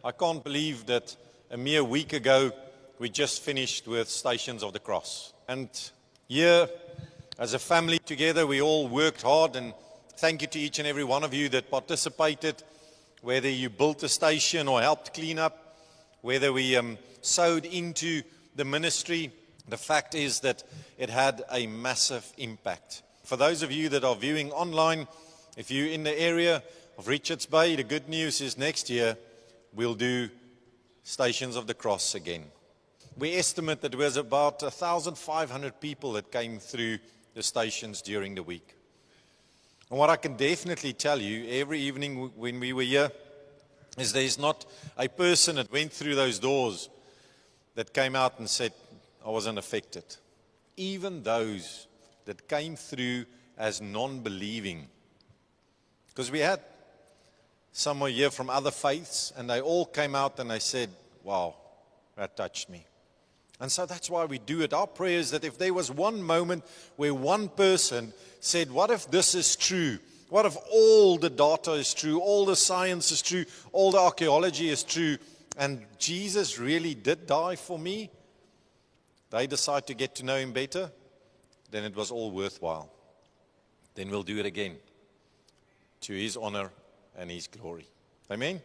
I can't believe that a mere week ago we just finished with Stations of the Cross. And here, as a family together, we all worked hard, and thank you to each and every one of you that participated, whether you built a station or helped clean up, whether we sowed into the ministry. The fact is that it had a massive impact. For those of you that are viewing online, if you're in the area of Richards Bay, the good news is next year we'll do Stations of the Cross again. We estimate that there was about 1,500 people that came through the stations during the week. And what I can definitely tell you, every evening when we were here, is there's not a person that went through those doors that came out and said, I wasn't affected. Even those that came through as non-believing. Because we had some were here from other faiths, and they all came out and they said, wow, that touched me. And so that's why we do it. Our prayer is that if there was one moment where one person said, what if this is true? What if all the data is true, all the science is true, all the archaeology is true, and Jesus really did die for me? They decide to get to know him better, then it was all worthwhile. Then we'll do it again to his honor and his glory. Amen?